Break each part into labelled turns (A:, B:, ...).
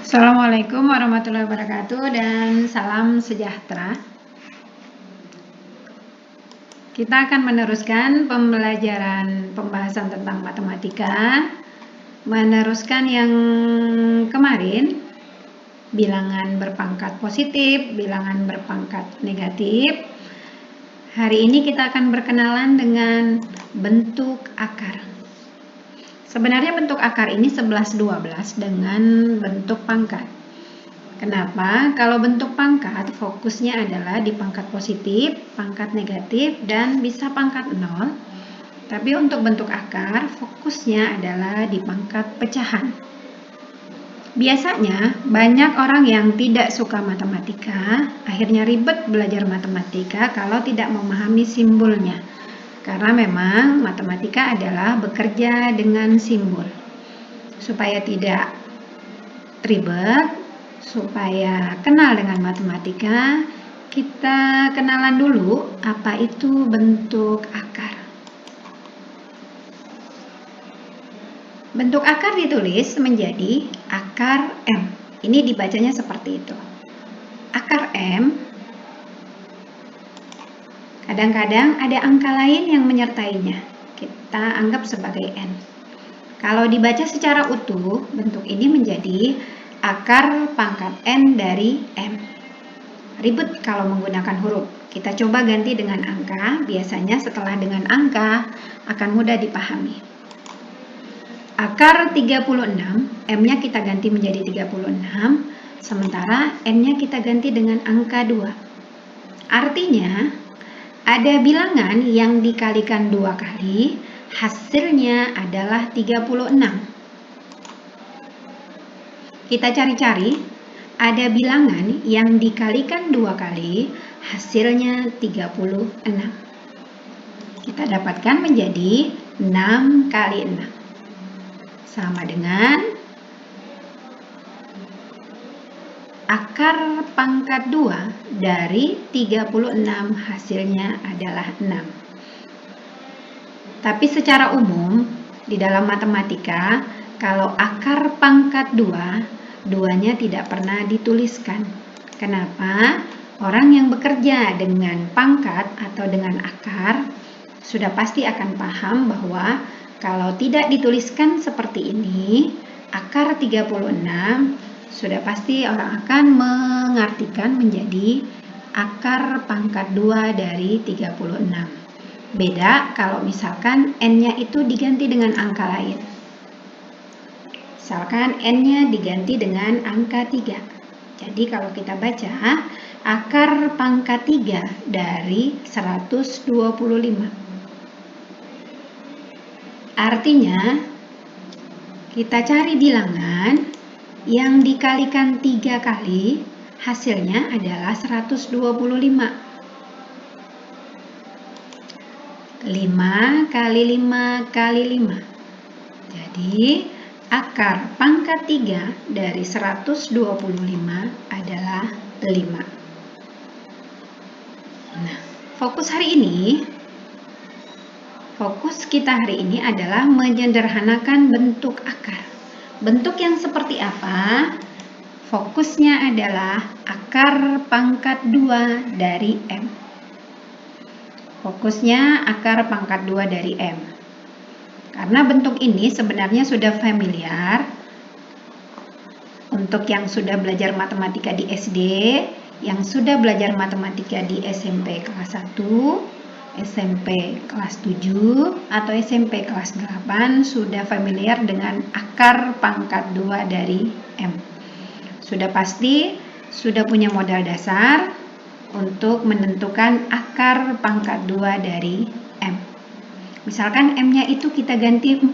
A: Assalamualaikum warahmatullahi wabarakatuh dan salam sejahtera. Kita akan meneruskan pembelajaran pembahasan tentang matematika. Meneruskan yang kemarin, bilangan berpangkat positif, bilangan berpangkat negatif. Hari ini kita akan berkenalan dengan bentuk akar. Sebenarnya bentuk akar ini 11-12 dengan bentuk pangkat. Kenapa? Kalau bentuk pangkat, fokusnya adalah di pangkat positif, pangkat negatif, dan bisa pangkat 0. Tapi untuk bentuk akar, fokusnya adalah di pangkat pecahan. Biasanya, banyak orang yang tidak suka matematika, akhirnya ribet belajar matematika kalau tidak memahami simbolnya. Karena memang matematika adalah bekerja dengan simbol. Supaya tidak ribet, supaya kenal dengan matematika, kita kenalan dulu apa itu bentuk akar. Bentuk akar ditulis menjadi akar M. Ini dibacanya seperti itu. Akar M kadang-kadang ada angka lain yang menyertainya. Kita anggap sebagai N. Kalau dibaca secara utuh, bentuk ini menjadi akar pangkat N dari M. Ribet kalau menggunakan huruf. Kita coba ganti dengan angka. Biasanya setelah dengan angka akan mudah dipahami. Akar 36, M-nya kita ganti menjadi 36, sementara N-nya kita ganti dengan angka 2. Artinya, ada bilangan yang dikalikan 2 kali, hasilnya adalah 36. Kita cari-cari, ada bilangan yang dikalikan 2 kali, hasilnya 36. Kita dapatkan menjadi 6 kali 6. Sama dengan akar pangkat 2 dari 36 hasilnya adalah 6. Tapi secara umum, di dalam matematika, kalau akar pangkat 2, 2-nya tidak pernah dituliskan. Kenapa? Orang yang bekerja dengan pangkat atau dengan akar, sudah pasti akan paham bahwa kalau tidak dituliskan seperti ini, akar 36, sudah pasti orang akan mengartikan menjadi akar pangkat 2 dari 36. Beda kalau misalkan N-nya itu diganti dengan angka lain. Misalkan N-nya diganti dengan angka 3. Jadi kalau kita baca, akar pangkat 3 dari 125. Artinya, kita cari bilangan yang dikalikan 3 kali, hasilnya adalah 125. 5 kali 5 kali 5. Jadi, akar pangkat 3 dari 125 adalah 5. Nah, fokus kita hari ini adalah menyederhanakan bentuk akar. Bentuk yang seperti apa? Fokusnya adalah akar pangkat 2 dari M. Fokusnya akar pangkat 2 dari M. Karena bentuk ini sebenarnya sudah familiar. Untuk yang sudah belajar matematika di SD, yang sudah belajar matematika di SMP kelas 1, SMP kelas 7 atau SMP kelas 8 sudah familiar dengan akar pangkat 2 dari M. Sudah pasti sudah punya modal dasar untuk menentukan akar pangkat 2 dari M. Misalkan M-nya itu kita ganti 4.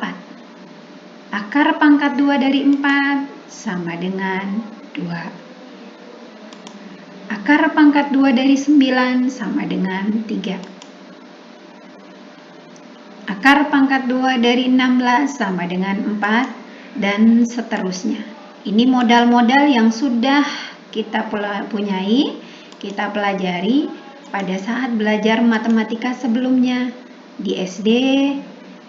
A: Akar pangkat 2 dari 4 sama dengan 2. Akar pangkat 2 dari 9 sama dengan 3. Akar pangkat 2 dari 16 sama dengan 4, dan seterusnya. Ini modal-modal yang sudah kita punyai, kita pelajari pada saat belajar matematika sebelumnya di SD,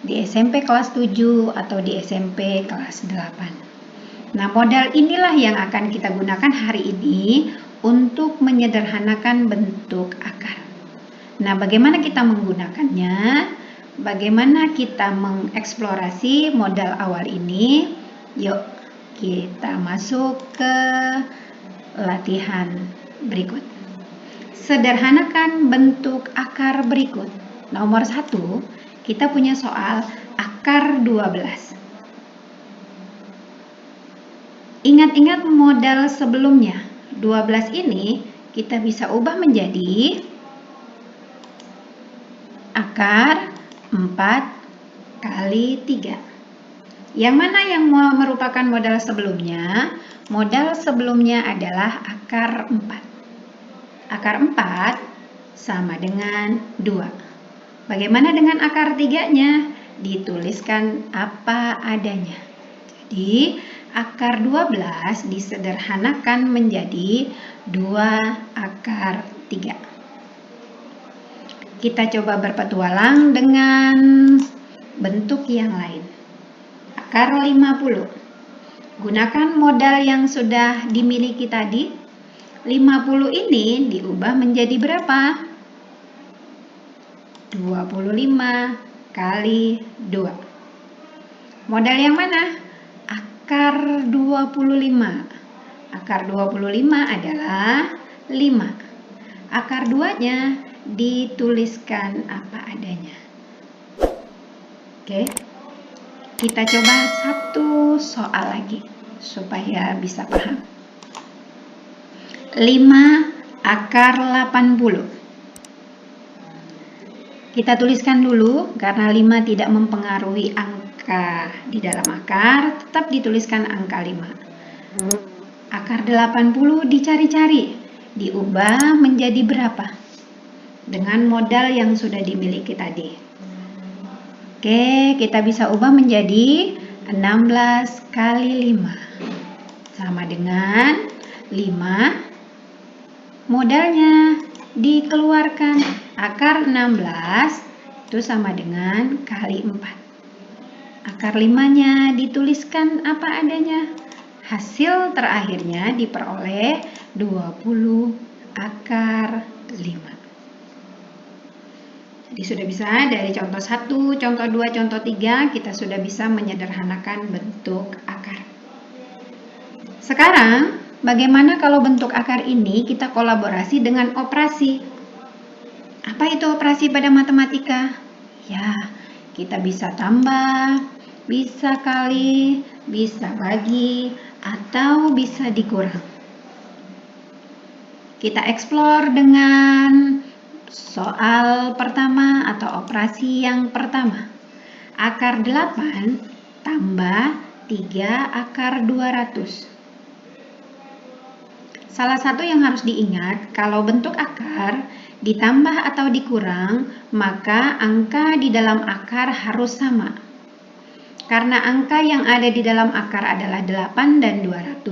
A: di SMP kelas 7 atau di SMP kelas 8. Nah, modal inilah yang akan kita gunakan hari ini untuk menyederhanakan bentuk akar. Nah, bagaimana kita menggunakannya? Bagaimana kita mengeksplorasi modal awal ini? Yuk, kita masuk ke latihan berikut. Sederhanakan bentuk akar berikut. Nomor 1, kita punya soal akar 12. Ingat-ingat modal sebelumnya. 12 ini kita bisa ubah menjadi akar 4 kali 3. Yang mana yang merupakan modal sebelumnya? Modal sebelumnya adalah akar 4. Akar 4 sama dengan 2. Bagaimana dengan akar 3-nya? Dituliskan apa adanya. Jadi, akar 12 disederhanakan menjadi 2 akar 3. Kita coba berpetualang dengan bentuk yang lain. Akar 50. Gunakan modal yang sudah dimiliki tadi. 50 ini diubah menjadi berapa? 25 kali 2. Modal yang mana? Akar 25. Akar 25 adalah 5. Akar 2-nya dituliskan apa adanya. Oke. Kita coba satu soal lagi supaya bisa paham. 5 akar 80. Kita tuliskan dulu karena 5 tidak mempengaruhi angka di dalam akar, tetap dituliskan angka 5. Akar 80 dicari-cari, diubah menjadi berapa? Dengan modal yang sudah dimiliki tadi. Oke, kita bisa ubah menjadi 16 kali 5. Sama dengan 5. Modalnya dikeluarkan. Akar 16 itu sama dengan kali 4. Akar 5-nya dituliskan apa adanya. Hasil terakhirnya diperoleh 20 akar 5. Jadi sudah bisa dari contoh 1, contoh 2, contoh 3 kita sudah bisa menyederhanakan bentuk akar. Sekarang bagaimana kalau bentuk akar ini kita kolaborasi dengan operasi? Apa itu operasi pada matematika? Ya, kita bisa tambah, bisa kali, bisa bagi, atau bisa dikurang. Kita eksplor dengan soal pertama atau operasi yang pertama. Akar 8 tambah 3 akar 200. Salah satu yang harus diingat, kalau bentuk akar ditambah atau dikurang, maka angka di dalam akar harus sama. Karena angka yang ada di dalam akar adalah 8 dan 200,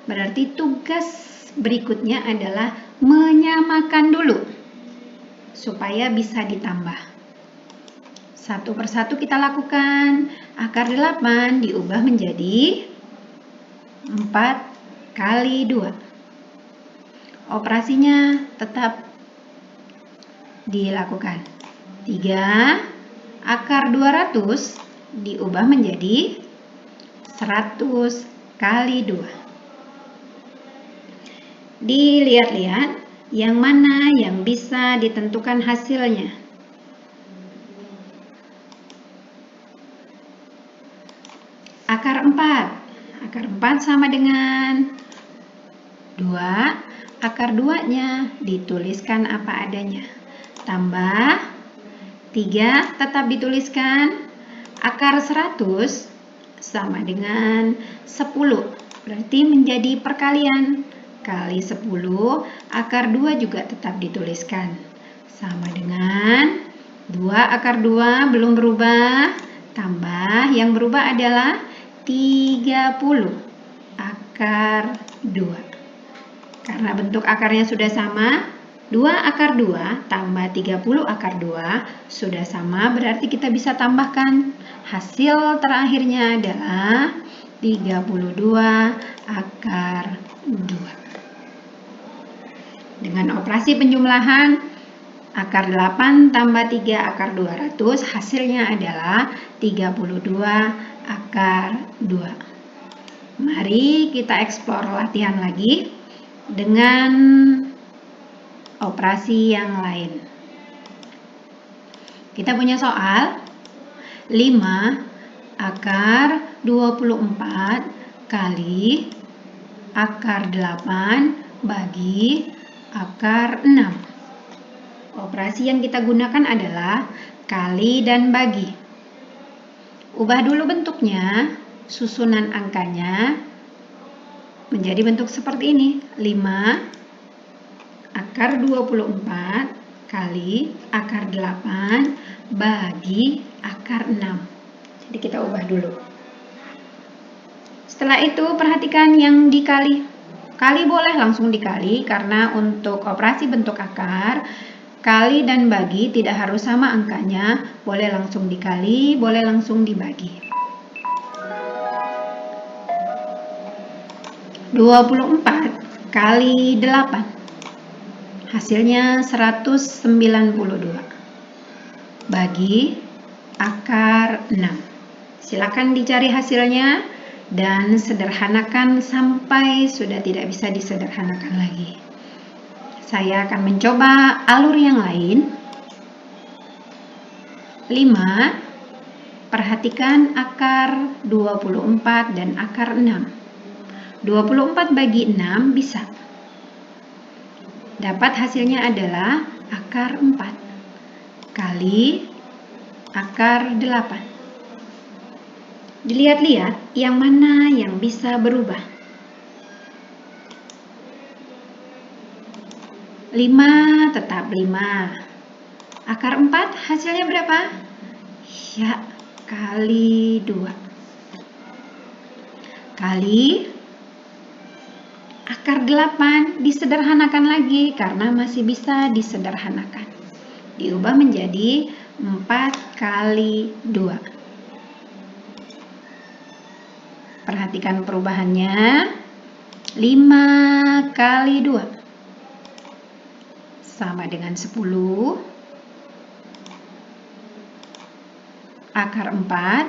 A: berarti tugas berikutnya adalah menyamakan dulu supaya bisa ditambah. Satu persatu kita lakukan. Akar 8 diubah menjadi 4 kali 2. Operasinya tetap dilakukan. 3 akar 200 diubah menjadi 100 kali 2. Dilihat-lihat yang mana yang bisa ditentukan hasilnya. Akar 4. Akar 4 sama dengan 2. Akar 2-nya dituliskan apa adanya. Tambah 3 tetap dituliskan. Akar 100 sama dengan 10. Berarti menjadi perkalian. Kali 10. Akar 2 juga tetap dituliskan. Sama dengan 2 akar 2 belum berubah. Tambah yang berubah adalah 30 akar 2. Karena bentuk akarnya sudah sama, 2 akar 2 tambah 30 akar 2 sudah sama, berarti kita bisa tambahkan. Hasil terakhirnya adalah 32 akar 2. Dengan operasi penjumlahan, akar 8 tambah 3 akar 200 hasilnya adalah 32 akar 2. Mari kita eksplor latihan lagi dengan operasi yang lain. Kita punya soal 5 akar 24 kali akar 8 bagi akar 6. Operasi yang kita gunakan adalah kali dan bagi. Ubah dulu bentuknya, susunan angkanya menjadi bentuk seperti ini. 5 akar 24 kali akar 8 bagi akar 6. Jadi kita ubah dulu. Setelah itu perhatikan yang dikali. Kali boleh langsung dikali karena untuk operasi bentuk akar, kali dan bagi tidak harus sama angkanya, boleh langsung dikali, boleh langsung dibagi. 24 kali 8 hasilnya 192 bagi akar 6. Silakan dicari hasilnya dan sederhanakan sampai sudah tidak bisa disederhanakan lagi. Saya akan mencoba alur yang lain. 5. Perhatikan akar 24 dan akar 6. 24 bagi 6 bisa. Dapat hasilnya adalah akar 4 kali akar 8. Dilihat-lihat yang mana yang bisa berubah. 5 tetap 5. Akar 4 hasilnya berapa? Ya, kali 2. Kali akar 8 disederhanakan lagi karena masih bisa disederhanakan. Diubah menjadi 4 kali 2. Perhatikan perubahannya. 5 kali 2 sama dengan 10. Akar 4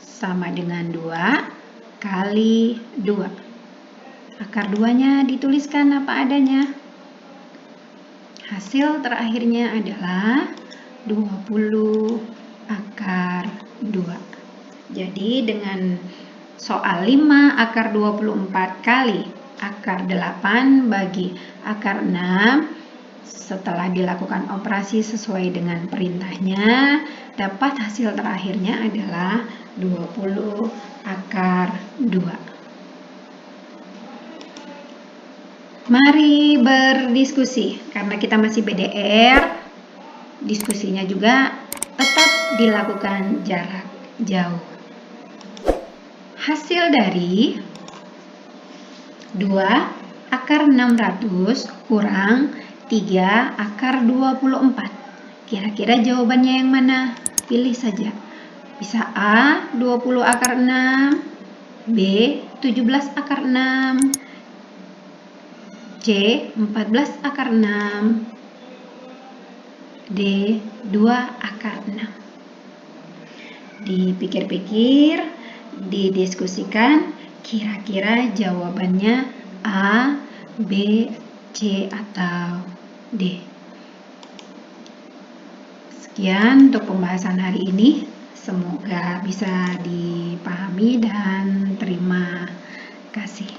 A: sama dengan 2 kali 2. Akar 2-nya dituliskan apa adanya. Hasil terakhirnya adalah 20 akar 2. Jadi dengan soal 5 akar 24 kali akar 8 bagi akar 6, setelah dilakukan operasi sesuai dengan perintahnya, dapat hasil terakhirnya adalah 20 akar 2. Mari berdiskusi. Karena kita masih BDR, diskusinya juga tetap dilakukan jarak jauh. Hasil dari 2 akar 600 kurang 3 akar 24. Kira-kira jawabannya yang mana? Pilih saja. Bisa A 20 akar 6, B 17 akar 6, C 14 akar 6, D 2 akar 6. Dipikir-pikir, didiskusikan, kira-kira jawabannya A, B, C, atau D. Sekian untuk pembahasan hari ini. Semoga bisa dipahami dan terima kasih.